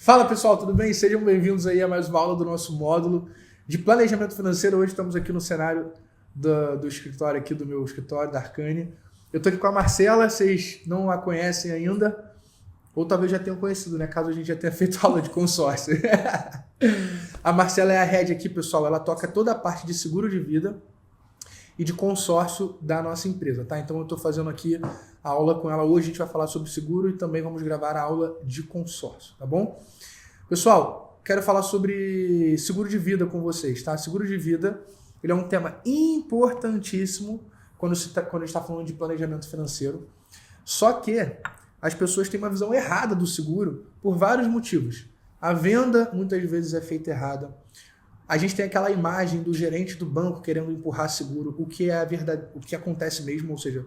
Fala pessoal, tudo bem? Sejam bem-vindos aí a mais uma aula do nosso módulo de planejamento financeiro. Hoje estamos aqui no cenário do escritório aqui, do meu escritório, da Arcane. Eu estou aqui com a Marcela, vocês não a conhecem ainda, ou talvez já tenham conhecido, né? Caso a gente já tenha feito aula de consórcio. A Marcela é a head aqui, pessoal, ela toca toda a parte de seguro de vida e de consórcio da nossa empresa, tá? Então eu estou fazendo aqui a aula com ela hoje, a gente vai falar sobre seguro e também vamos gravar a aula de consórcio, tá bom? Pessoal, quero falar sobre seguro de vida com vocês, tá? Seguro de vida, ele é um tema importantíssimo quando a gente está falando de planejamento financeiro, só que as pessoas têm uma visão errada do seguro por vários motivos. A venda muitas vezes é feita errada. A gente tem aquela imagem do gerente do banco querendo empurrar seguro, o que é a verdade, o que acontece mesmo, ou seja,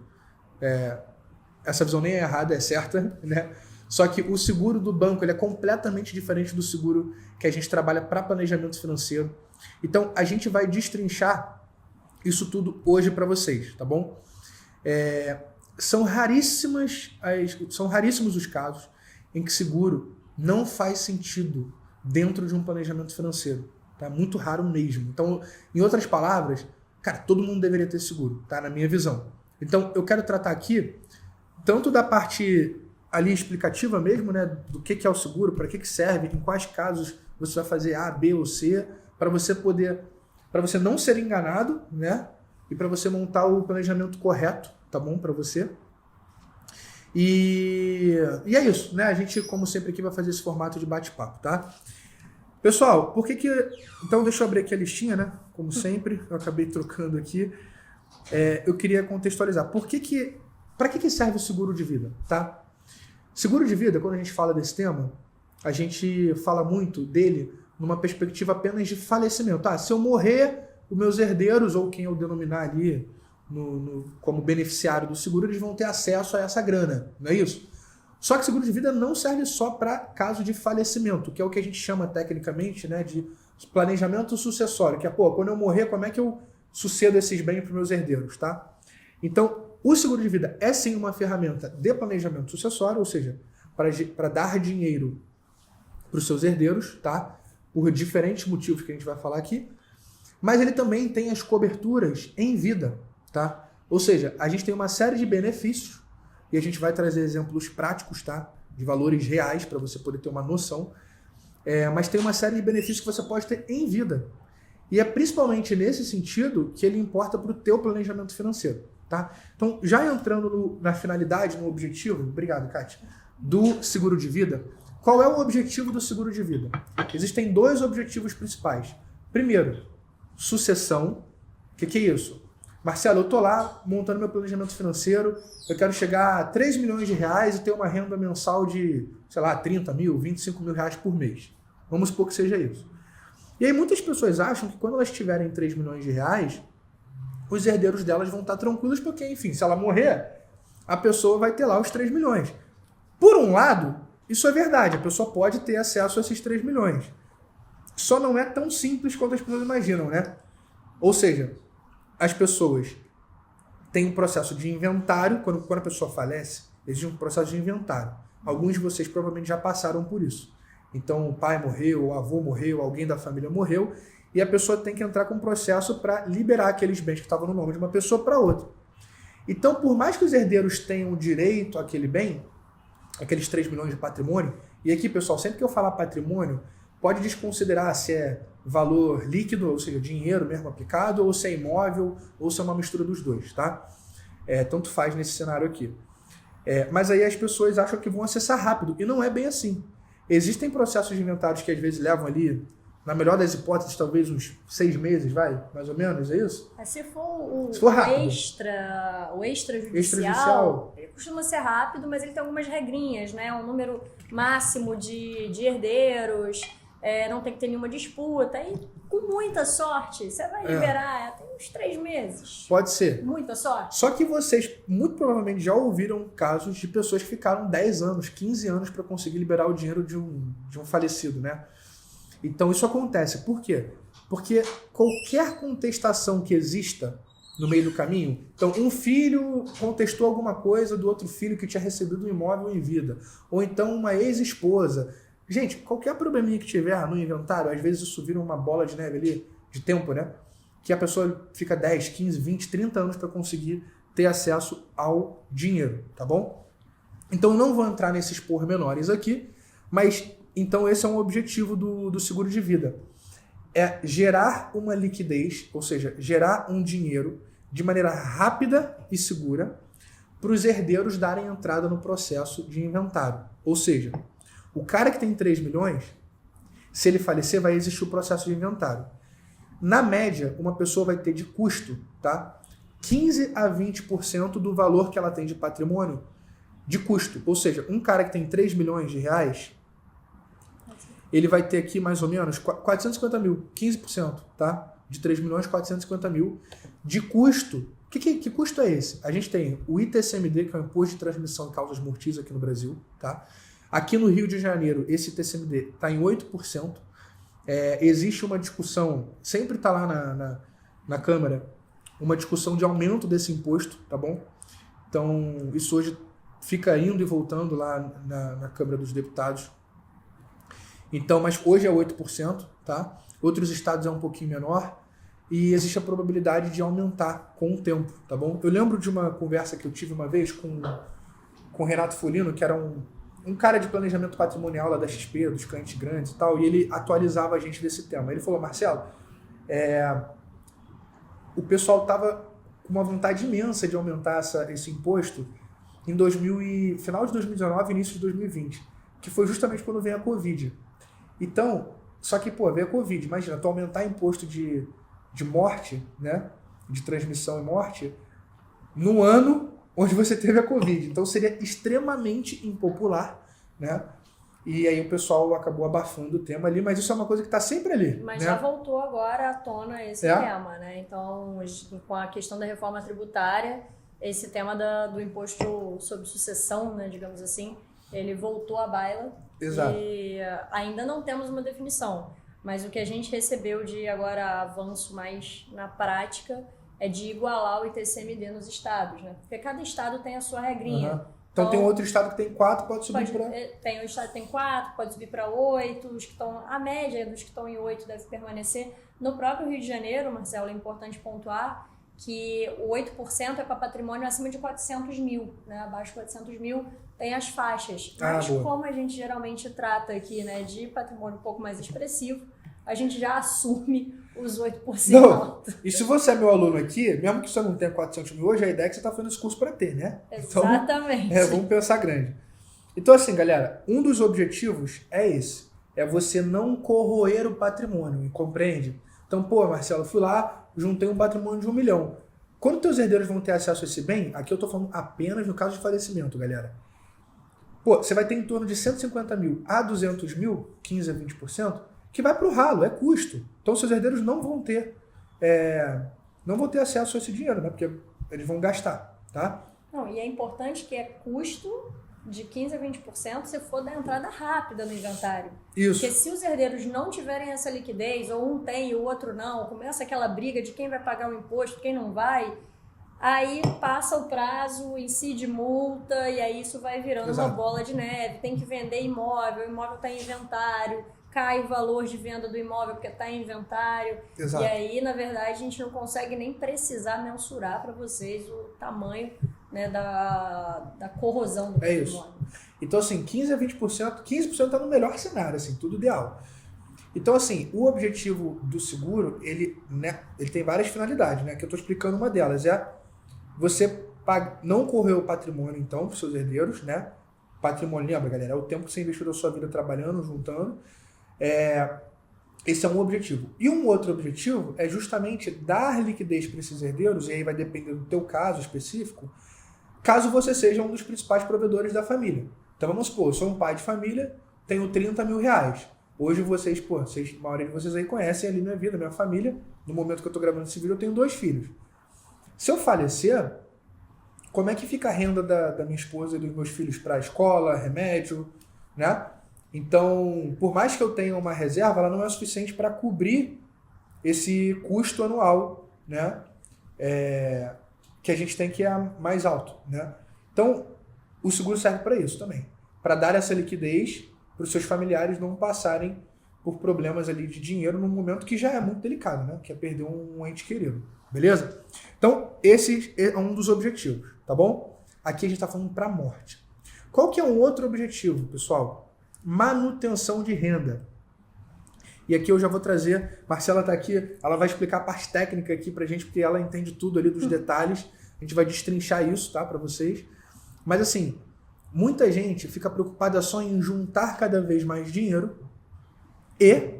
essa visão nem é errada, é certa, né? Só que o seguro do banco ele é completamente diferente do seguro que a gente trabalha para planejamento financeiro. Então, a gente vai destrinchar isso tudo hoje para vocês, tá bom? São raríssimos os casos em que seguro não faz sentido dentro de um planejamento financeiro. Tá? Muito raro mesmo. Então, em outras palavras, cara, todo mundo deveria ter seguro, tá? Na minha visão. Então, eu quero tratar aqui tanto da parte ali explicativa mesmo, né? Do que é o seguro, para que serve, em quais casos você vai fazer A, B ou C, para você não ser enganado, né? E para você montar o planejamento correto, tá bom? Para você. E é isso, né? A gente, como sempre aqui, vai fazer esse formato de bate-papo, tá? Pessoal, então deixa eu abrir aqui a listinha, né? Como sempre, eu acabei trocando aqui. Eu queria contextualizar. Para que serve o seguro de vida, tá? Seguro de vida, quando a gente fala desse tema, a gente fala muito dele numa perspectiva apenas de falecimento. Se eu morrer, os meus herdeiros, ou quem eu denominar ali como beneficiário do seguro, eles vão ter acesso a essa grana, não é isso? Só que seguro de vida não serve só para caso de falecimento, que é o que a gente chama tecnicamente, né, de planejamento sucessório, que é, quando eu morrer, como é que eu sucedo esses bens para os meus herdeiros, tá? Então, o seguro de vida é sim uma ferramenta de planejamento sucessório, ou seja, para dar dinheiro para os seus herdeiros, tá? Por diferentes motivos que a gente vai falar aqui, mas ele também tem as coberturas em vida, tá? Ou seja, a gente tem uma série de benefícios e a gente vai trazer exemplos práticos, tá? De valores reais para você poder ter uma noção, mas tem uma série de benefícios que você pode ter em vida. E é principalmente nesse sentido que ele importa para o teu planejamento financeiro, tá? Então, já entrando na finalidade, no objetivo, obrigado, Kátia, do seguro de vida, qual é o objetivo do seguro de vida? Existem dois objetivos principais. Primeiro, sucessão. O que é isso? Marcelo, eu estou lá montando meu planejamento financeiro, eu quero chegar a 3 milhões de reais e ter uma renda mensal de, 30 mil, 25 mil reais por mês. Vamos supor que seja isso. E aí muitas pessoas acham que quando elas tiverem 3 milhões de reais, os herdeiros delas vão estar tranquilos porque, enfim, se ela morrer, a pessoa vai ter lá os 3 milhões. Por um lado, isso é verdade, a pessoa pode ter acesso a esses 3 milhões. Só não é tão simples quanto as pessoas imaginam, né? Ou seja, as pessoas têm um processo de inventário, quando a pessoa falece, existe um processo de inventário. Alguns de vocês provavelmente já passaram por isso. Então, o pai morreu, o avô morreu, alguém da família morreu, e a pessoa tem que entrar com um processo para liberar aqueles bens que estavam no nome de uma pessoa para outra. Então, por mais que os herdeiros tenham direito àquele bem, aqueles 3 milhões de patrimônio, e aqui, pessoal, sempre que eu falar patrimônio, pode desconsiderar se é valor líquido, ou seja, dinheiro mesmo aplicado, ou se é imóvel, ou se é uma mistura dos dois, tá? Tanto faz nesse cenário aqui. Mas aí as pessoas acham que vão acessar rápido, e não é bem assim. Existem processos de inventários que às vezes levam ali, na melhor das hipóteses, talvez uns 6 meses, mais ou menos, é isso? Se for o extrajudicial, ele costuma ser rápido, mas ele tem algumas regrinhas, né? Um número máximo de herdeiros, não tem que ter nenhuma disputa, e com muita sorte, você vai liberar até uns 3 meses. Pode ser. Muita sorte. Só que vocês, muito provavelmente, já ouviram casos de pessoas que ficaram 10 anos, 15 anos para conseguir liberar o dinheiro de um falecido, né? Então isso acontece. Por quê? Porque qualquer contestação que exista no meio do caminho, então um filho contestou alguma coisa do outro filho que tinha recebido um imóvel em vida, ou então uma ex-esposa Gente, qualquer probleminha que tiver no inventário, às vezes isso vira uma bola de neve ali, de tempo, né? Que a pessoa fica 10, 15, 20, 30 anos para conseguir ter acesso ao dinheiro, tá bom? Então não vou entrar nesses pormenores aqui, mas então esse é um objetivo do seguro de vida. É gerar uma liquidez, ou seja, gerar um dinheiro de maneira rápida e segura para os herdeiros darem entrada no processo de inventário. Ou seja, o cara que tem 3 milhões, se ele falecer, vai existir o processo de inventário. Na média, uma pessoa vai ter de custo, tá? 15 a 20% do valor que ela tem de patrimônio de custo. Ou seja, um cara que tem 3 milhões de reais, ele vai ter aqui mais ou menos 450 mil, 15%, tá? De 3 milhões, 450 mil de custo. Que custo é esse? A gente tem o ITCMD, que é o Imposto de Transmissão de Causas Mortis aqui no Brasil, tá? Aqui no Rio de Janeiro, esse ITCMD está em 8%. Existe uma discussão, sempre está lá na Câmara, uma discussão de aumento desse imposto, tá bom? Então, isso hoje fica indo e voltando lá na Câmara dos Deputados. Então, mas hoje é 8%, tá? Outros estados é um pouquinho menor e existe a probabilidade de aumentar com o tempo, tá bom? Eu lembro de uma conversa que eu tive uma vez com o Renato Folino, que era um cara de planejamento patrimonial lá da XP, dos clientes grandes e tal, e ele atualizava a gente desse tema. Ele falou, Marcelo, o pessoal estava com uma vontade imensa de aumentar esse imposto em final de 2019 e início de 2020, que foi justamente quando veio a Covid. Então, só que, veio a Covid, imagina, tu aumentar imposto de morte, né, de transmissão e morte, no ano onde você teve a Covid. Então seria extremamente impopular, né? E aí o pessoal acabou abafando o tema ali, mas isso é uma coisa que está sempre ali. Mas né? já voltou agora à tona esse tema, né? Então, com a questão da reforma tributária, esse tema do imposto sobre sucessão, né, digamos assim, ele voltou à baila. Exato. E ainda não temos uma definição, mas o que a gente recebeu de agora avanço mais na prática é de igualar o ITCMD nos estados, né? Porque cada estado tem a sua regrinha. Uhum. Então tem outro estado que tem 4, pode subir para... Tem o estado que tem 4, pode subir para 8, os que estão, a média dos que estão em 8 deve permanecer. No próprio Rio de Janeiro, Marcelo, é importante pontuar que o 8% é para patrimônio acima de 400 mil, né? Abaixo de 400 mil tem as faixas. Mas como a gente geralmente trata aqui, né, de patrimônio um pouco mais expressivo, a gente já assume os 8%. Não. E se você é meu aluno aqui, mesmo que você não tenha 400 mil hoje, a ideia é que você está fazendo esse curso para ter, né? Exatamente. Então, vamos pensar grande. Então, assim, galera, um dos objetivos é esse. É você não corroer o patrimônio, compreende? Então, Marcelo, fui lá, juntei um patrimônio de 1 milhão. Quando teus herdeiros vão ter acesso a esse bem, aqui eu estou falando apenas no caso de falecimento, galera. Você vai ter em torno de 150 mil a 200 mil, 15 a 20%, que vai para o ralo, é custo. Então, seus herdeiros não vão ter acesso a esse dinheiro, né? Porque eles vão gastar, tá? Não, e é importante que é custo de 15% a 20% se for da entrada rápida no inventário. Isso. Porque se os herdeiros não tiverem essa liquidez, ou um tem e o outro não, começa aquela briga de quem vai pagar o imposto, quem não vai, aí passa o prazo, incide multa, e aí isso vai virando uma bola de neve. Tem que vender imóvel, o imóvel está em inventário, cai o valor de venda do imóvel porque está em inventário. Exato. E aí, na verdade, a gente não consegue nem precisar mensurar para vocês o tamanho, né, da corrosão do patrimônio. Isso. Então, assim, 15 a 20%, 15% está no melhor cenário, assim, tudo ideal. Então, assim, o objetivo do seguro, ele tem várias finalidades, né? Que eu estou explicando uma delas. Você não correr o patrimônio, então, para os seus herdeiros, né? Patrimônio, lembra, galera? É o tempo que você investiu da sua vida trabalhando, juntando. Esse é um objetivo. E um outro objetivo é justamente dar liquidez para esses herdeiros, e aí vai depender do teu caso específico, caso você seja um dos principais provedores da família. Então vamos supor, eu sou um pai de família, tenho 30 mil reais. Hoje vocês, a maioria de vocês aí conhecem ali minha vida, minha família. No momento que eu estou gravando esse vídeo, eu tenho 2 filhos. Se eu falecer, como é que fica a renda da minha esposa e dos meus filhos para a escola, remédio, né? Então, por mais que eu tenha uma reserva, ela não é suficiente para cobrir esse custo anual, né? Que a gente tem que é mais alto, né? Então, o seguro serve para isso também, para dar essa liquidez para os seus familiares não passarem por problemas ali de dinheiro num momento que já é muito delicado, né? Que é perder um ente querido, beleza? Então, esse é um dos objetivos, tá bom? Aqui a gente está falando para a morte. Qual que é um outro objetivo, pessoal? Manutenção de renda. E aqui eu já vou trazer, Marcela está aqui, ela vai explicar a parte técnica aqui pra gente, porque ela entende tudo ali dos detalhes. A gente vai destrinchar isso, tá, para vocês. Mas assim, muita gente fica preocupada só em juntar cada vez mais dinheiro e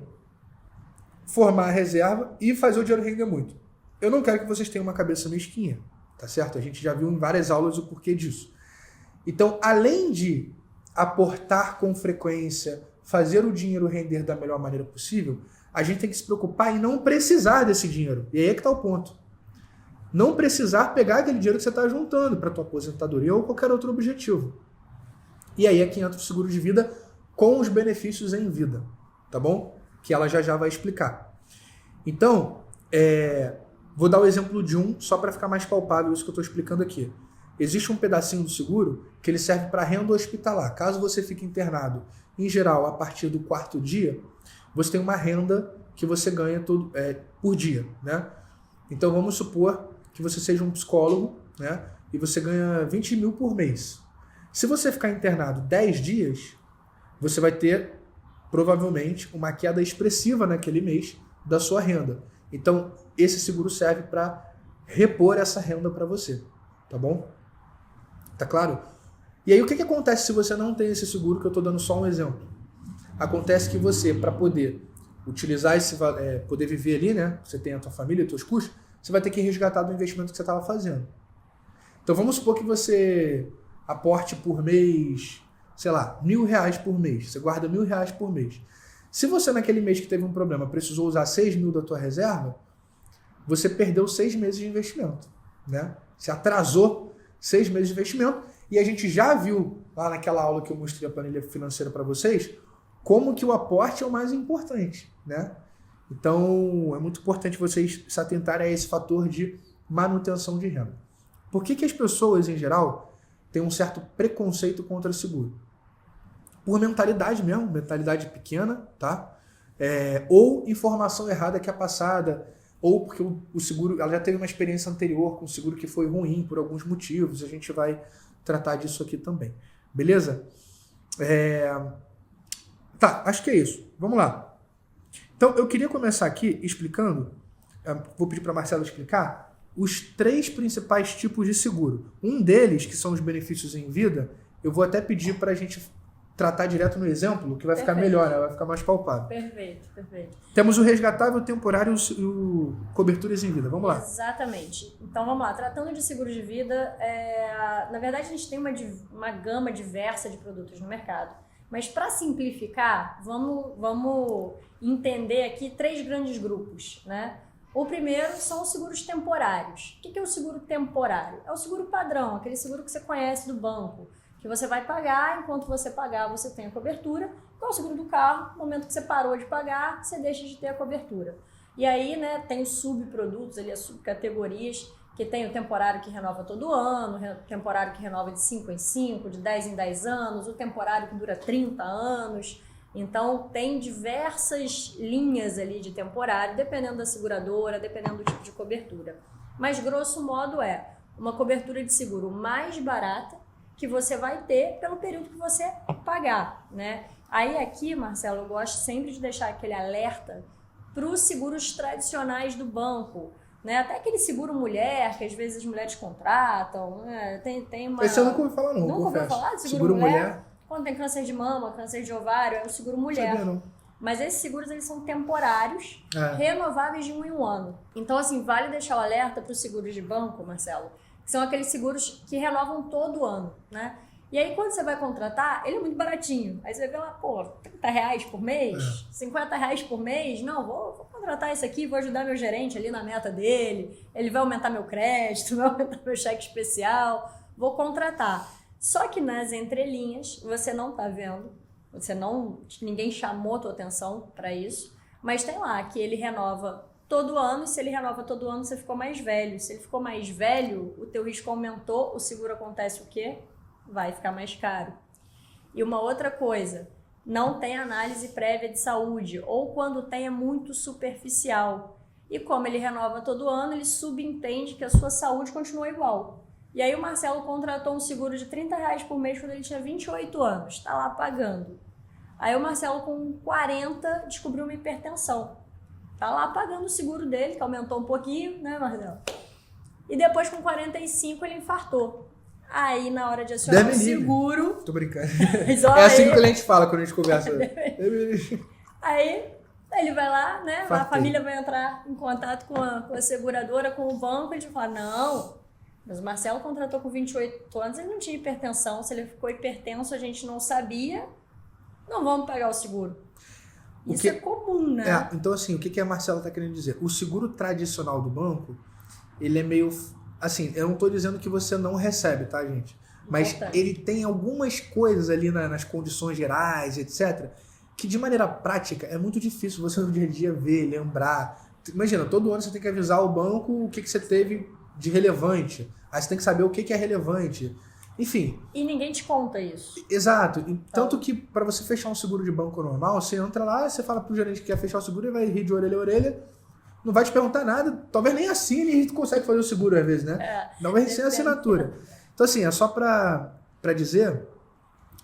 formar a reserva e fazer o dinheiro render muito. Eu não quero que vocês tenham uma cabeça mesquinha, tá certo? A gente já viu em várias aulas o porquê disso. Então, além de aportar com frequência, fazer o dinheiro render da melhor maneira possível, a gente tem que se preocupar em não precisar desse dinheiro. E aí é que está o ponto. Não precisar pegar aquele dinheiro que você está juntando para a tua aposentadoria ou qualquer outro objetivo. E aí é que entra o seguro de vida com os benefícios em vida, tá bom? Que ela já vai explicar. Então, vou dar o exemplo de um, só para ficar mais palpável isso que eu estou explicando aqui. Existe um pedacinho do seguro que ele serve para renda hospitalar. Caso você fique internado, em geral, a partir do 4º dia, você tem uma renda que você ganha por dia, né? Então, vamos supor que você seja um psicólogo, né? E você ganha 20 mil por mês. Se você ficar internado 10 dias, você vai ter, provavelmente, uma queda expressiva naquele mês da sua renda. Então, esse seguro serve para repor essa renda para você, tá bom? Tá claro? E aí, o que acontece se você não tem esse seguro, que eu estou dando só um exemplo? Acontece que você, para poder utilizar poder viver ali, né? Você tem a tua família, os teus custos, você vai ter que resgatar do investimento que você estava fazendo. Então, vamos supor que você aporte por mês, sei lá, R$1.000 por mês. Você guarda R$1.000 por mês. Se você, naquele mês que teve um problema, precisou usar 6 mil da tua reserva, você perdeu 6 meses de investimento, né? Você atrasou 6 meses de investimento. E a gente já viu, lá naquela aula que eu mostrei a planilha financeira para vocês, como que o aporte é o mais importante, né? Então, é muito importante vocês se atentarem a esse fator de manutenção de renda. Por que as pessoas, em geral, têm um certo preconceito contra seguro? Por mentalidade mesmo, mentalidade pequena, tá? Ou informação errada que é passada, ou porque o seguro, ela já teve uma experiência anterior com o seguro que foi ruim por alguns motivos, a gente vai tratar disso aqui também, beleza? Tá, acho que é isso. Vamos lá. Então, eu queria começar aqui explicando, vou pedir para a Marcela explicar, os 3 principais tipos de seguro. Um deles, que são os benefícios em vida, eu vou até pedir para a gente tratar direto no exemplo, que vai ficar melhor, né? Vai ficar mais palpável. Perfeito. Temos o resgatável, o temporário e o coberturas em vida. Vamos lá. Exatamente. Então, vamos lá. Tratando de seguro de vida, na verdade, a gente tem uma gama diversa de produtos no mercado. Mas, para simplificar, vamos entender aqui 3 grandes grupos, né? O primeiro são os seguros temporários. O que é o seguro temporário? É o seguro padrão, aquele seguro que você conhece do banco, que você vai pagar, enquanto você pagar, você tem a cobertura. Igual o seguro do carro, no momento que você parou de pagar, você deixa de ter a cobertura. E aí, né, tem os subprodutos ali, as subcategorias, que tem o temporário que renova todo ano, o temporário que renova de 5 em 5, de 10 em 10 anos, o temporário que dura 30 anos. Então, tem diversas linhas ali de temporário, dependendo da seguradora, dependendo do tipo de cobertura. Mas, grosso modo, é uma cobertura de seguro mais barata que você vai ter pelo período que você pagar, né? Aí, aqui, Marcelo, eu gosto sempre de deixar aquele alerta para os seguros tradicionais do banco, né? Até aquele seguro mulher, que às vezes as mulheres contratam, né? Tem uma... Esse eu nunca ouvi falar, não. Nunca ouviu falar de seguro mulher? Quando tem câncer de mama, câncer de ovário, é o seguro mulher. Sabia, não. Mas esses seguros, eles são temporários, renováveis de 1 em 1 ano. Então, assim, vale deixar o alerta para os seguros de banco, Marcelo, que são aqueles seguros que renovam todo ano, né? E aí, quando você vai contratar, ele é muito baratinho. Aí você vê lá, pô, R$30 por mês, R$50 por mês. Não, vou contratar esse aqui, vou ajudar meu gerente ali na meta dele. Ele vai aumentar meu crédito, vai aumentar meu cheque especial. Vou contratar. Só que nas entrelinhas, você não tá vendo, ninguém chamou a tua atenção para isso, mas tem lá que ele renova todo ano, e se ele renova todo ano, você ficou mais velho. Se ele ficou mais velho, o teu risco aumentou, o seguro acontece o quê? Vai ficar mais caro. E uma outra coisa, não tem análise prévia de saúde, ou quando tem é muito superficial. E como ele renova todo ano, ele subentende que a sua saúde continua igual. E aí o Marcelo contratou um seguro de R$30 por mês quando ele tinha 28 anos, está lá pagando. Aí o Marcelo com 40 descobriu uma hipertensão. Tá lá pagando o seguro dele, que aumentou um pouquinho, né, Marcelo? E depois com 45 ele infartou. Aí na hora de acionar o seguro... Tô brincando. É assim que a gente fala quando a gente conversa. Aí ele vai lá, né? A família vai entrar em contato com a seguradora, com o banco, e a gente fala, não... Mas o Marcelo contratou com 28 anos, ele não tinha hipertensão. Se ele ficou hipertenso, a gente não sabia. Não vamos pagar o seguro. Isso é comum, né? Então, assim, o que a Marcela está querendo dizer? O seguro tradicional do banco, ele é meio... Assim, eu não estou dizendo que você não recebe, tá, gente? Mas ele tem algumas coisas ali nas condições gerais, etc., que de maneira prática é muito difícil você no dia a dia ver, lembrar. Imagina, todo ano você tem que avisar o banco o que você teve de relevante. Aí você tem que saber o que é relevante. Enfim. E ninguém te conta isso. Exato. Tanto que para você fechar um seguro de banco normal, você entra lá, você fala pro gerente que quer fechar o seguro, ele vai rir de orelha a orelha, não vai te perguntar nada, talvez nem assine e a gente consegue fazer o seguro às vezes, né? Talvez sem assinatura. Então assim, é só para dizer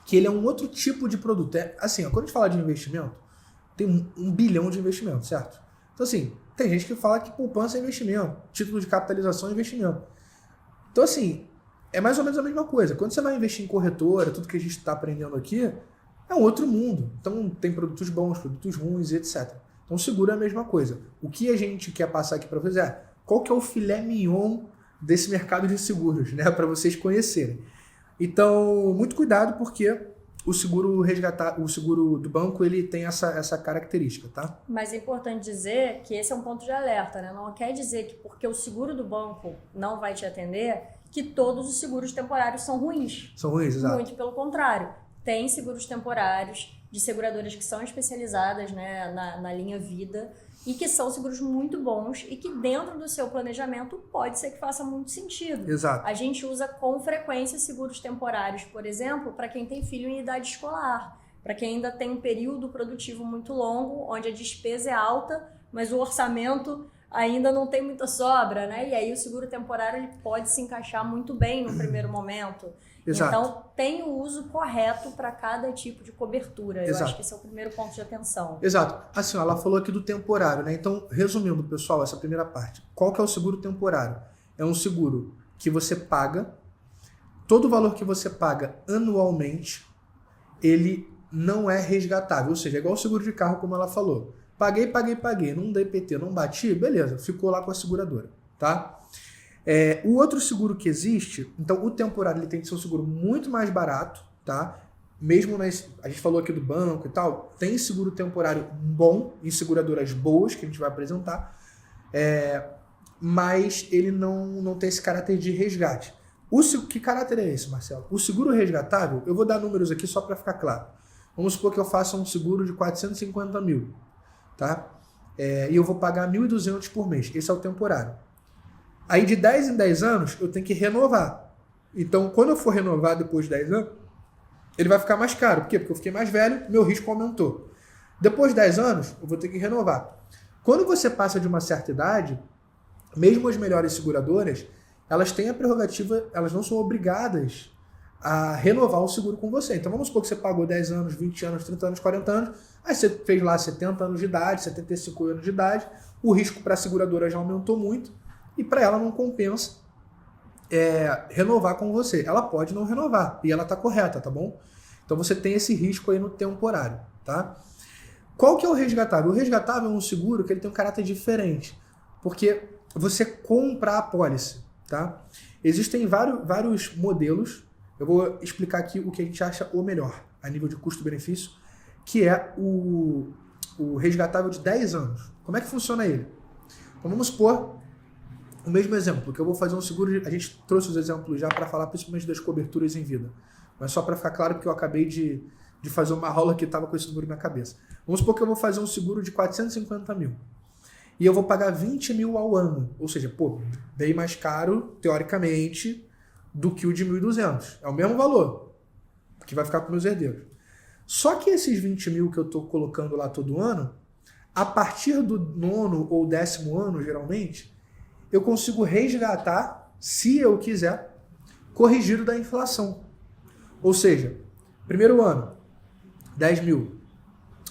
que ele é um outro tipo de produto. Assim, quando a gente fala de investimento, tem 1 bilhão de investimento, certo? Então assim, tem gente que fala que poupança é investimento, título de capitalização é investimento. Então assim, é mais ou menos a mesma coisa. Quando você vai investir em corretora, tudo que a gente está aprendendo aqui, é um outro mundo. Então tem produtos bons, produtos ruins, etc. Então seguro é a mesma coisa. O que a gente quer passar aqui para vocês é qual que é o filé mignon desse mercado de seguros, né? Para vocês conhecerem. Então, muito cuidado porque o seguro do banco, ele tem essa característica, tá? Mas é importante dizer que esse é um ponto de alerta, né? Não quer dizer que porque o seguro do banco não vai te atender, que todos os seguros temporários são ruins. São ruins, exato. Muito pelo contrário. Tem seguros temporários de seguradoras que são especializadas, né, na linha vida e que são seguros muito bons e que dentro do seu planejamento pode ser que faça muito sentido. Exato. A gente usa com frequência seguros temporários, por exemplo, para quem tem filho em idade escolar, para quem ainda tem um período produtivo muito longo, onde a despesa é alta, mas o orçamento ainda não tem muita sobra, né? E aí o seguro temporário ele pode se encaixar muito bem no primeiro momento. Exato. Então, tem o uso correto para cada tipo de cobertura. Exato. Eu acho que esse é o primeiro ponto de atenção. Exato. Assim, ela falou aqui do temporário, né? Então, resumindo, pessoal, essa primeira parte. Qual que é o seguro temporário? É um seguro que você paga, todo o valor que você paga anualmente, ele não é resgatável. Ou seja, é igual o seguro de carro, como ela falou. Paguei, não dei PT, não bati, beleza, ficou lá com a seguradora, tá? O outro seguro que existe, então o temporário ele tem que ser um seguro muito mais barato, tá? Mesmo a gente falou aqui do banco e tal, tem seguro temporário bom, em seguradoras boas, que a gente vai apresentar, mas ele não tem esse caráter de resgate. Que caráter é esse, Marcelo? O seguro resgatável, eu vou dar números aqui só para ficar claro. Vamos supor que eu faça um seguro de 450 mil. Tá? E eu vou pagar 1.200 por mês. Esse é o temporário. Aí de 10 em 10 anos eu tenho que renovar. Então quando eu for renovar depois de 10 anos, ele vai ficar mais caro. Por quê? Porque eu fiquei mais velho, meu risco aumentou. Depois de 10 anos eu vou ter que renovar. Quando você passa de uma certa idade, mesmo as melhores seguradoras, elas têm a prerrogativa, elas não são obrigadas a renovar o seguro com você. Então vamos supor que você pagou 10 anos, 20 anos, 30 anos, 40 anos, aí você fez lá 70 anos de idade, 75 anos de idade, o risco para a seguradora já aumentou muito e para ela não compensa renovar com você. Ela pode não renovar e ela está correta, tá bom? Então você tem esse risco aí no temporário, tá? Qual que é o resgatável? O resgatável é um seguro que ele tem um caráter diferente, porque você compra a apólice, tá? Existem vários modelos. Eu vou explicar aqui o que a gente acha o melhor, a nível de custo-benefício, que é o resgatável de 10 anos. Como é que funciona ele? Então vamos supor o mesmo exemplo, que eu vou fazer um seguro, a gente trouxe os exemplos já para falar principalmente das coberturas em vida, mas só para ficar claro porque eu acabei de fazer uma aula que estava com esse número na cabeça. Vamos supor que eu vou fazer um seguro de 450 mil e eu vou pagar 20 mil ao ano, ou seja, bem mais caro, teoricamente, do que o de 1.200. É o mesmo valor, que vai ficar com meus herdeiros. Só que esses 20 mil que eu estou colocando lá todo ano, a partir do 9º ou 10º ano, geralmente, eu consigo resgatar, se eu quiser, corrigido da inflação. Ou seja, primeiro ano, 10 mil.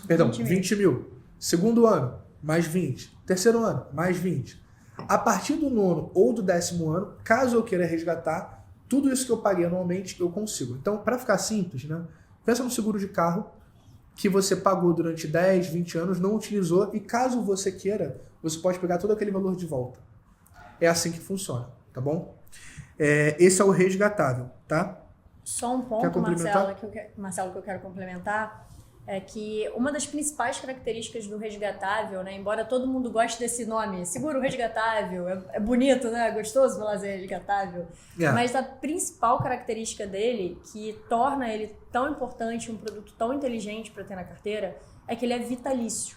Perdão, 20 mil. Segundo ano, mais 20. Terceiro ano, mais 20. A partir do 9º ou do 10º ano, caso eu queira resgatar, tudo isso que eu paguei anualmente, eu consigo. Então, para ficar simples, né? Pensa no seguro de carro que você pagou durante 10, 20 anos, não utilizou, e caso você queira, você pode pegar todo aquele valor de volta. É assim que funciona, tá bom? Esse é o resgatável, tá? Só um ponto, Marcelo, que eu quero complementar, é que uma das principais características do resgatável, né, embora todo mundo goste desse nome, seguro resgatável, é bonito, né? É gostoso falar assim, resgatável. Mas a principal característica dele, que torna ele tão importante, um produto tão inteligente para ter na carteira, é que ele é vitalício.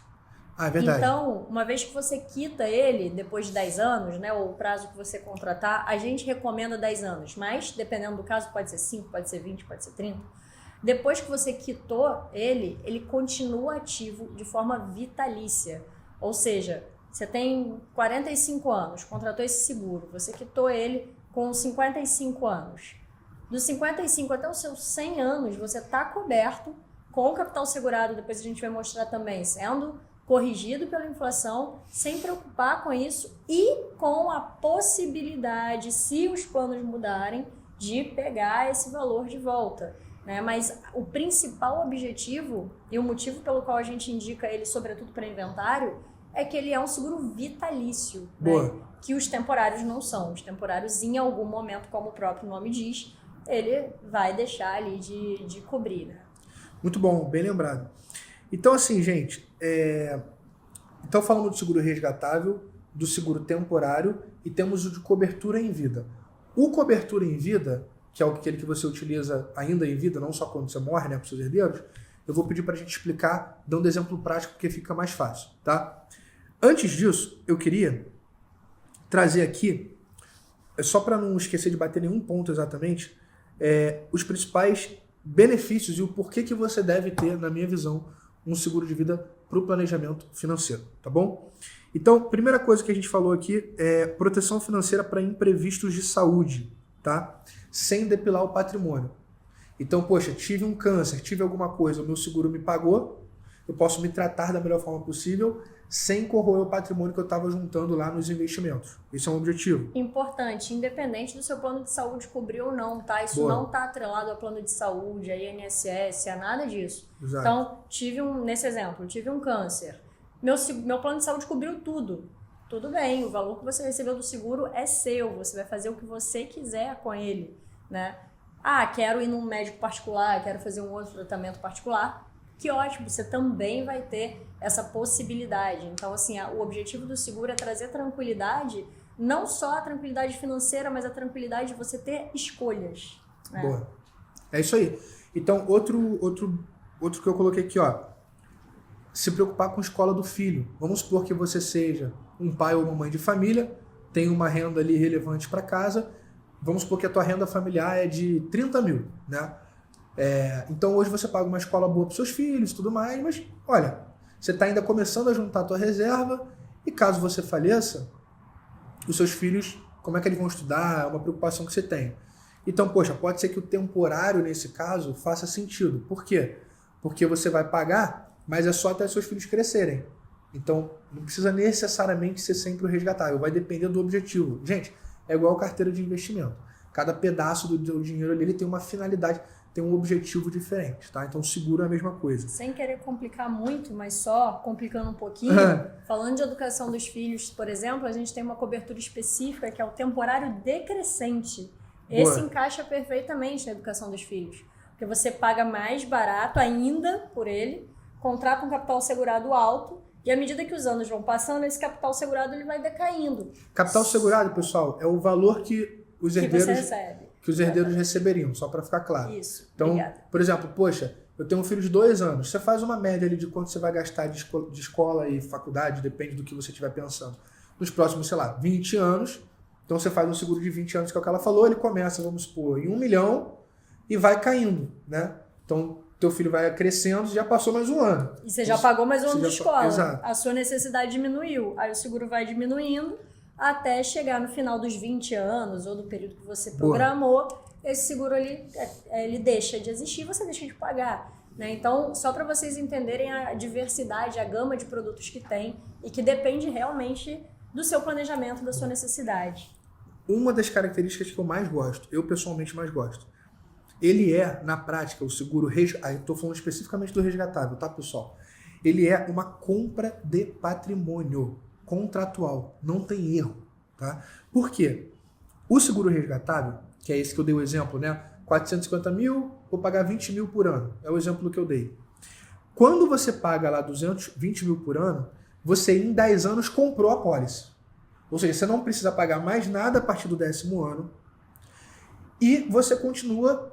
Ah, é verdade. Então, uma vez que você quita ele, depois de 10 anos, né, ou o prazo que você contratar, a gente recomenda 10 anos, mas dependendo do caso, pode ser 5, pode ser 20, pode ser 30. Depois que você quitou ele continua ativo de forma vitalícia. Ou seja, você tem 45 anos, contratou esse seguro, você quitou ele com 55 anos. Dos 55 até os seus 100 anos, você está coberto com o capital segurado, depois a gente vai mostrar também, sendo corrigido pela inflação, sem preocupar com isso e com a possibilidade, se os planos mudarem, de pegar esse valor de volta. Né? Mas o principal objetivo e o motivo pelo qual a gente indica ele, sobretudo para inventário, é que ele é um seguro vitalício, né? Que os temporários não são. Os temporários, em algum momento, como o próprio nome diz, ele vai deixar ali de cobrir. Né? Muito bom, bem lembrado. Então, assim, gente, então falamos do seguro resgatável, do seguro temporário e temos o de cobertura em vida. O cobertura em vida, que é aquele que você utiliza ainda em vida, não só quando você morre, né, para os seus herdeiros, eu vou pedir para a gente explicar, dando exemplo prático, porque fica mais fácil, tá? Antes disso, eu queria trazer aqui, só para não esquecer de bater nenhum ponto exatamente, os principais benefícios e o porquê que você deve ter, na minha visão, um seguro de vida para o planejamento financeiro, tá bom? Então, primeira coisa que a gente falou aqui é proteção financeira para imprevistos de saúde, tá? Sem depilar o patrimônio. Então, poxa, tive um câncer, tive alguma coisa, o meu seguro me pagou, eu posso me tratar da melhor forma possível sem corroer o patrimônio que eu estava juntando lá nos investimentos. Esse é um objetivo. Importante, independente do seu plano de saúde cobrir ou não, tá? Isso não está atrelado ao plano de saúde, a INSS, a nada disso. Exato. Então, nesse exemplo, tive um câncer. Meu plano de saúde cobriu tudo. Tudo bem, o valor que você recebeu do seguro é seu, você vai fazer o que você quiser com ele, né? Ah, quero ir num médico particular, quero fazer um outro tratamento particular. Que ótimo, você também vai ter essa possibilidade. Então, assim, o objetivo do seguro é trazer tranquilidade, não só a tranquilidade financeira, mas a tranquilidade de você ter escolhas. Né? Boa. É isso aí. Então, outro que eu coloquei aqui, ó. Se preocupar com a escola do filho. Vamos supor que você seja um pai ou uma mãe de família, tem uma renda ali relevante para casa. Vamos supor que a tua renda familiar é de 30 mil, né? Então hoje você paga uma escola boa para seus filhos e tudo mais, mas olha, você está ainda começando a juntar a tua reserva e caso você faleça, os seus filhos, como é que eles vão estudar? É uma preocupação que você tem. Então, poxa, pode ser que o temporário nesse caso faça sentido. Por quê? Porque você vai pagar, mas é só até seus filhos crescerem. Então, não precisa necessariamente ser sempre o resgatável, vai depender do objetivo. Gente, é igual a carteira de investimento. Cada pedaço do dinheiro ali ele tem uma finalidade, tem um objetivo diferente, tá? Então, seguro é a mesma coisa. Sem querer complicar muito, mas só complicando um pouquinho, falando de educação dos filhos, por exemplo, a gente tem uma cobertura específica que é o temporário decrescente. Esse encaixa perfeitamente na educação dos filhos, porque você paga mais barato ainda por ele, contrata um capital segurado alto, e à medida que os anos vão passando, esse capital segurado ele vai decaindo. Capital segurado, pessoal, é o valor que os herdeiros, você recebe. Que os herdeiros receberiam, só para ficar claro. Isso, então, obrigada. Por exemplo, poxa, eu tenho um filho de 2 anos, você faz uma média ali de quanto você vai gastar de escola e faculdade, depende do que você estiver pensando. Nos próximos, 20 anos, então você faz um seguro de 20 anos, que é o que ela falou, ele começa, vamos supor, em 1 milhão e vai caindo, né? Então teu filho vai crescendo, já passou mais um ano. E você já pagou mais um ano de escola. Exato. A sua necessidade diminuiu. Aí o seguro vai diminuindo até chegar no final dos 20 anos ou do período que você programou. Esse seguro ele deixa de existir e você deixa de pagar. Né? Então, só para vocês entenderem a diversidade, a gama de produtos que tem e que depende realmente do seu planejamento, da sua necessidade. Uma das características que eu mais gosto, eu pessoalmente mais gosto, ele é, na prática, o seguro... Aí estou falando especificamente do resgatável, tá, pessoal? Ele é uma compra de patrimônio contratual. Não tem erro, tá? Por quê? O seguro resgatável, que é esse que eu dei o exemplo, né? 450 mil, vou pagar 20 mil por ano. É o exemplo que eu dei. Quando você paga lá 220 mil por ano, você em 10 anos comprou a pólice. Ou seja, você não precisa pagar mais nada a partir do 10º ano e você continua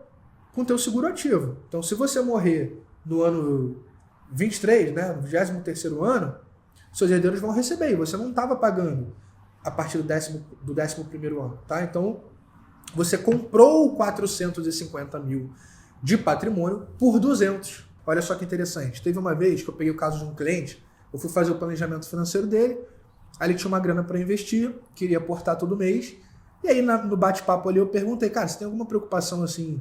com o teu seguro ativo. Então, se você morrer no ano 23, né, no 23º ano, seus herdeiros vão receber e você não estava pagando a partir do 11º ano. Tá? Então, você comprou 450 mil de patrimônio por 200. Olha só que interessante. Teve uma vez que eu peguei o caso de um cliente, eu fui fazer o planejamento financeiro dele, aí ele tinha uma grana para investir, queria aportar todo mês, e aí no bate-papo ali eu perguntei, cara, você tem alguma preocupação assim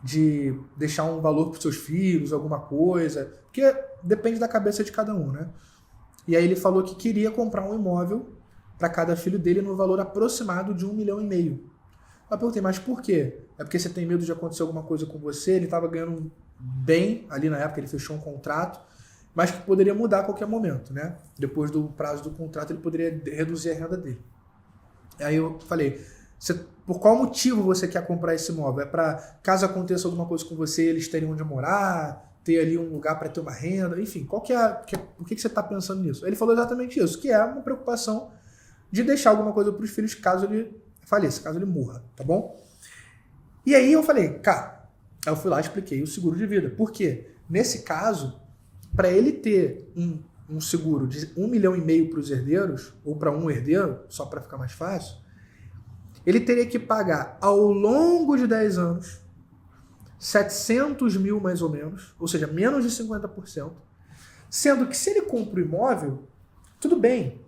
de deixar um valor para os seus filhos, alguma coisa? Porque depende da cabeça de cada um, né? E aí ele falou que queria comprar um imóvel para cada filho dele no valor aproximado de 1,5 milhão. Eu perguntei, mas por quê? É porque você tem medo de acontecer alguma coisa com você? Ele estava ganhando bem ali na época, ele fechou um contrato, mas que poderia mudar a qualquer momento, né? Depois do prazo do contrato, ele poderia reduzir a renda dele. Aí eu falei, por qual motivo você quer comprar esse imóvel? É para, caso aconteça alguma coisa com você, eles terem onde morar, ter ali um lugar para ter uma renda, enfim, por que você está pensando nisso? Ele falou exatamente isso, que é uma preocupação de deixar alguma coisa para os filhos caso ele faleça, caso ele morra, tá bom? E aí eu falei, cara, aí eu fui lá e expliquei o seguro de vida. Por quê? Nesse caso, para ele ter um seguro de 1,5 milhão para os herdeiros, ou para um herdeiro, só para ficar mais fácil, ele teria que pagar ao longo de 10 anos 700 mil mais ou menos, ou seja, menos de 50%, sendo que se ele compra o imóvel, tudo bem,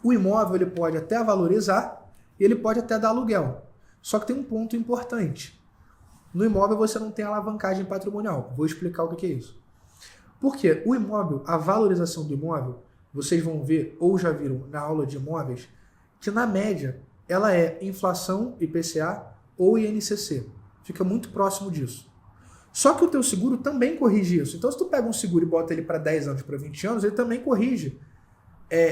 o imóvel ele pode até valorizar e ele pode até dar aluguel. Só que tem um ponto importante. No imóvel você não tem alavancagem patrimonial. Vou explicar o que é isso. Porque o imóvel, a valorização do imóvel, vocês vão ver, ou já viram na aula de imóveis, que na média ela é inflação, IPCA ou INCC. Fica muito próximo disso. Só que o teu seguro também corrige isso. Então se tu pega um seguro e bota ele para 10 anos, para 20 anos, ele também corrige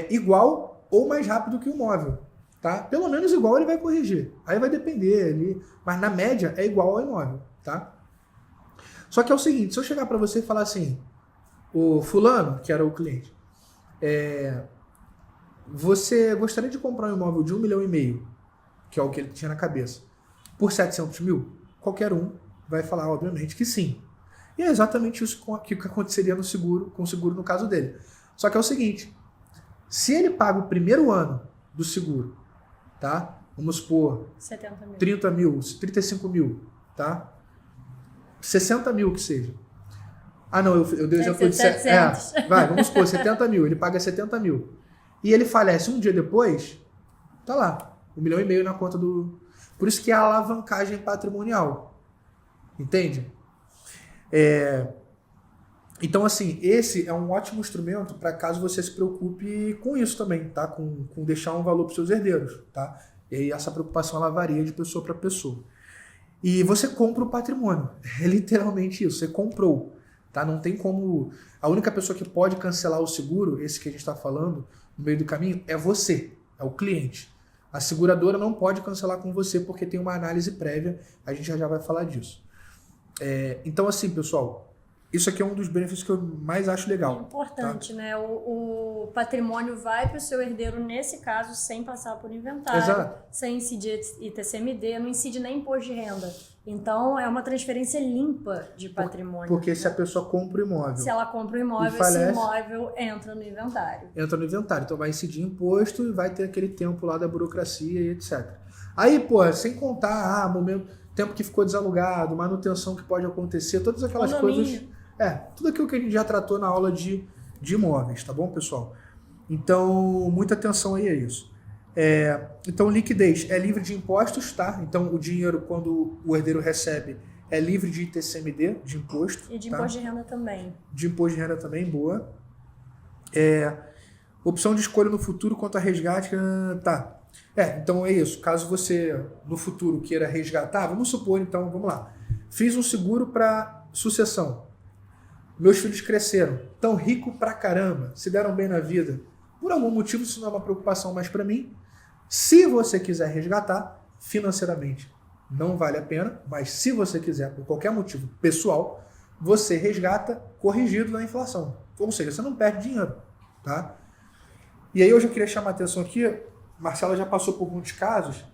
igual ou mais rápido que o imóvel. Tá? Pelo menos igual ele vai corrigir. Aí vai depender ali, mas na média é igual ao imóvel, tá? Só que é o seguinte, se eu chegar para você e falar assim, o fulano, que era o cliente, você gostaria de comprar um imóvel de 1,5 milhão, que é o que ele tinha na cabeça, por 700 mil? Qualquer um vai falar, obviamente, que sim. E é exatamente isso que aconteceria no seguro, com o seguro no caso dele. Só que é o seguinte, se ele paga o primeiro ano do seguro, tá? Vamos supor 70 mil. 30 mil, 35 mil, tá? 60 mil que seja. Ah, não, eu dei o exemplo de 700. Vai, vamos supor, 70 mil, ele paga 70 mil. E ele falece um dia depois, tá lá, 1,5 milhão na conta do... Por isso que é a alavancagem patrimonial. Entende? Então, assim, esse é um ótimo instrumento para caso você se preocupe com isso também, tá? Com deixar um valor para os seus herdeiros, tá? E aí essa preocupação ela varia de pessoa para pessoa. E você compra o patrimônio. É literalmente isso, você comprou, tá? Não tem como... A única pessoa que pode cancelar o seguro, esse que a gente está falando, no meio do caminho, é você, é o cliente. A seguradora não pode cancelar com você porque tem uma análise prévia, a gente já vai falar disso. Então, assim, pessoal... Isso aqui é um dos benefícios que eu mais acho legal. É importante, tá? né? O patrimônio vai para o seu herdeiro, nesse caso, sem passar por inventário, Exato. sem incidir ITCMD, não incide nem imposto de renda. Então, é uma transferência limpa de patrimônio. Porque se a pessoa compra o imóvel... Se ela compra o imóvel, falece, esse imóvel entra no inventário. Entra no inventário. Então, vai incidir imposto e vai ter aquele tempo lá da burocracia e etc. Aí, pô, sem contar, momento... tempo que ficou desalugado, manutenção que pode acontecer, todas aquelas Condomínio. coisas. Tudo aquilo que a gente já tratou na aula de imóveis, tá bom, pessoal? Então, muita atenção aí a isso. Então, liquidez é livre de impostos, tá? Então, o dinheiro, quando o herdeiro recebe, é livre de ITCMD, de imposto. E de tá? imposto de renda também. De imposto de renda também, boa. Opção de escolha no futuro quanto a resgate, tá. Então é isso. Caso você, no futuro, queira resgatar, vamos supor, então, vamos lá. Fiz um seguro para sucessão. Meus filhos cresceram, tão rico pra caramba, se deram bem na vida. Por algum motivo, isso não é uma preocupação mais para mim. Se você quiser resgatar, financeiramente não vale a pena, mas se você quiser, por qualquer motivo pessoal, você resgata corrigido na inflação. Ou seja, você não perde dinheiro, tá? E aí eu já queria chamar a atenção aqui, Marcela já passou por muitos casos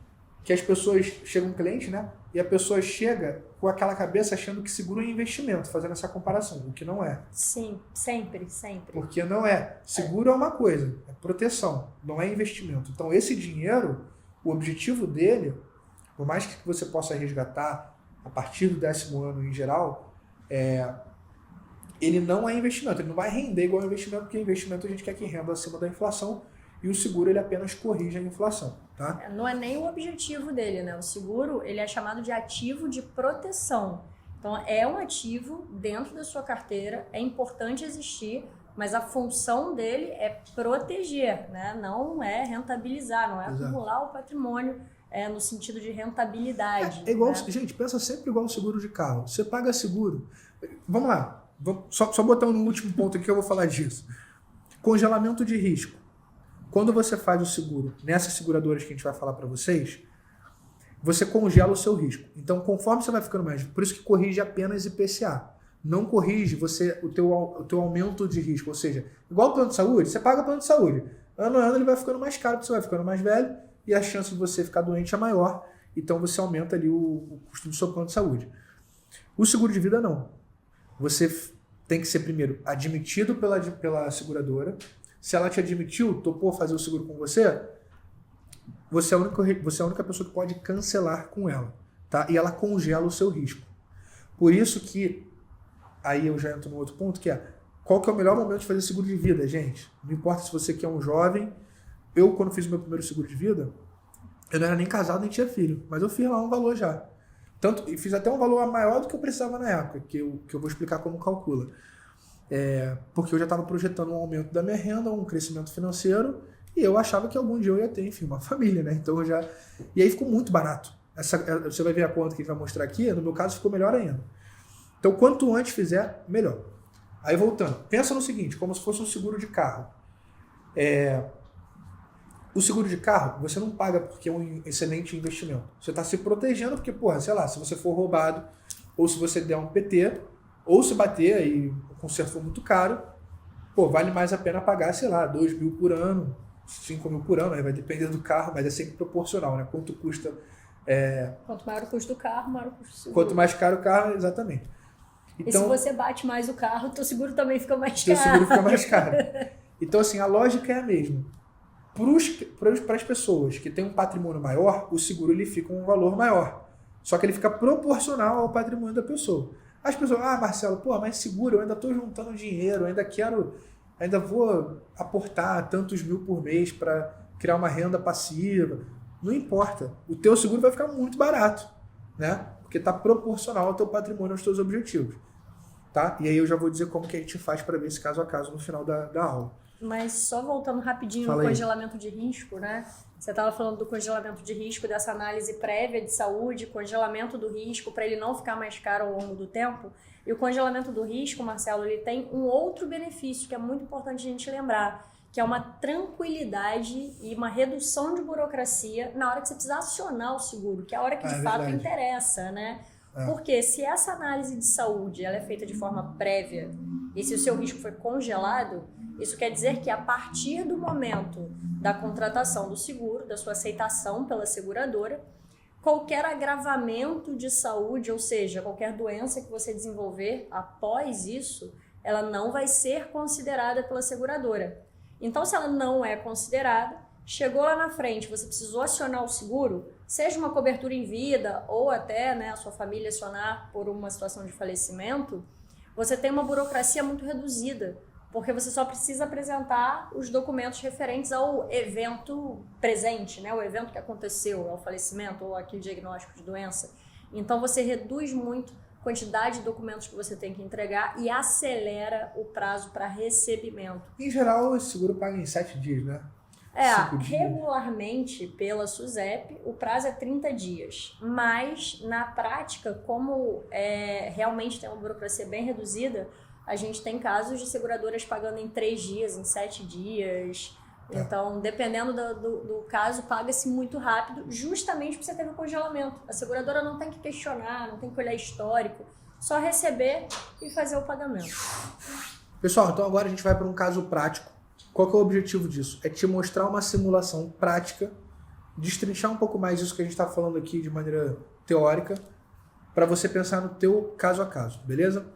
que as pessoas, chegam um cliente, né? E a pessoa chega com aquela cabeça achando que seguro é investimento, fazendo essa comparação, o que não é. Sim, sempre. Porque não é. Seguro é uma coisa, é proteção, não é investimento. Então esse dinheiro, o objetivo dele, por mais que você possa resgatar a partir do 10º ano em geral, ele não é investimento, ele não vai render igual ao investimento, porque investimento a gente quer que renda acima da inflação e o seguro ele apenas corrige a inflação, tá? Não é nem o objetivo dele, né? O seguro, ele é chamado de ativo de proteção. Então, é um ativo dentro da sua carteira, é importante existir, mas a função dele é proteger, né? Não é rentabilizar, não é acumular o patrimônio no sentido de rentabilidade. É igual, né? Gente, pensa sempre igual o seguro de carro. Você paga seguro. Vamos lá, só botar no último ponto aqui que eu vou falar disso. Congelamento de risco. Quando você faz o seguro nessas seguradoras que a gente vai falar para vocês, você congela o seu risco. Então, conforme você vai ficando mais... Por isso que corrige apenas IPCA. Não corrige o teu aumento de risco. Ou seja, igual o plano de saúde, você paga o plano de saúde. Ano a ano ele vai ficando mais caro, porque você vai ficando mais velho e a chance de você ficar doente é maior. Então, você aumenta ali o custo do seu plano de saúde. O seguro de vida, não. Você tem que ser, primeiro, admitido pela seguradora. Se ela te admitiu, topou fazer o seguro com você, você é a única pessoa que pode cancelar com ela, tá? E ela congela o seu risco. Por isso que, aí eu já entro no outro ponto, que é, qual que é o melhor momento de fazer seguro de vida, gente? Não importa se você que é um jovem. Eu, quando fiz o meu primeiro seguro de vida, eu não era nem casado, nem tinha filho, mas eu fiz lá um valor já. E fiz até um valor maior do que eu precisava na época, que eu vou explicar como calcula. Porque eu já estava projetando um aumento da minha renda, um crescimento financeiro, e eu achava que algum dia eu ia ter, enfim, uma família, né? Então E aí ficou muito barato. Você vai ver a conta que a gente vai mostrar aqui, no meu caso ficou melhor ainda. Então, quanto antes fizer, melhor. Aí voltando, pensa no seguinte, como se fosse um seguro de carro. O seguro de carro, você não paga porque é um excelente investimento. Você está se protegendo porque, sei lá, se você for roubado, ou se você der um PT, ou se bater e o conserto for muito caro, vale mais a pena pagar, sei lá, 2 mil por ano, 5 mil por ano, aí vai depender do carro, mas é sempre proporcional, né? Quanto custa... Quanto maior o custo do carro, maior o custo do seguro. Quanto mais caro o carro, exatamente. Então, e se você bate mais o carro, teu seguro também fica mais caro. Teu seguro fica mais caro. Então, assim, a lógica é a mesma. Para as pessoas que têm um patrimônio maior, o seguro ele fica um valor maior. Só que ele fica proporcional ao patrimônio da pessoa. As pessoas, Marcelo, mas seguro, eu ainda estou juntando dinheiro, ainda vou aportar tantos mil por mês para criar uma renda passiva. Não importa. O teu seguro vai ficar muito barato, né? Porque está proporcional ao teu patrimônio, aos teus objetivos. Tá? E aí eu já vou dizer como que a gente faz para ver esse caso a caso no final da aula. Mas só voltando rapidinho no congelamento de risco, né? Você estava falando do congelamento de risco, dessa análise prévia de saúde, congelamento do risco para ele não ficar mais caro ao longo do tempo. E o congelamento do risco, Marcelo, ele tem um outro benefício que é muito importante a gente lembrar, que é uma tranquilidade e uma redução de burocracia na hora que você precisa acionar o seguro, que é a hora que de fato interessa, né? Porque se essa análise de saúde ela é feita de forma prévia e se o seu risco foi congelado, isso quer dizer que a partir do momento da contratação do seguro, da sua aceitação pela seguradora, qualquer agravamento de saúde, ou seja, qualquer doença que você desenvolver após isso, ela não vai ser considerada pela seguradora. Então, se ela não é considerada, Chegou lá na frente, você precisou acionar o seguro, seja uma cobertura em vida ou até, né, a sua família acionar por uma situação de falecimento, você tem uma burocracia muito reduzida, porque você só precisa apresentar os documentos referentes ao evento presente, né, o evento que aconteceu, ao falecimento ou aquele diagnóstico de doença. Então você reduz muito a quantidade de documentos que você tem que entregar e acelera o prazo para recebimento. Em geral, o seguro paga em 7 dias, né? Regularmente pela SUSEP o prazo é 30 dias, mas na prática, como realmente tem uma burocracia bem reduzida, a gente tem casos de seguradoras pagando em 3 dias, em 7 dias. Então, dependendo do caso, paga-se muito rápido, justamente porque você teve um congelamento. A seguradora não tem que questionar, não tem que olhar histórico, só receber e fazer o pagamento. Pessoal, então agora a gente vai para um caso prático. Qual que é o objetivo disso? É te mostrar uma simulação prática, destrinchar um pouco mais isso que a gente está falando aqui de maneira teórica, para você pensar no teu caso a caso, beleza?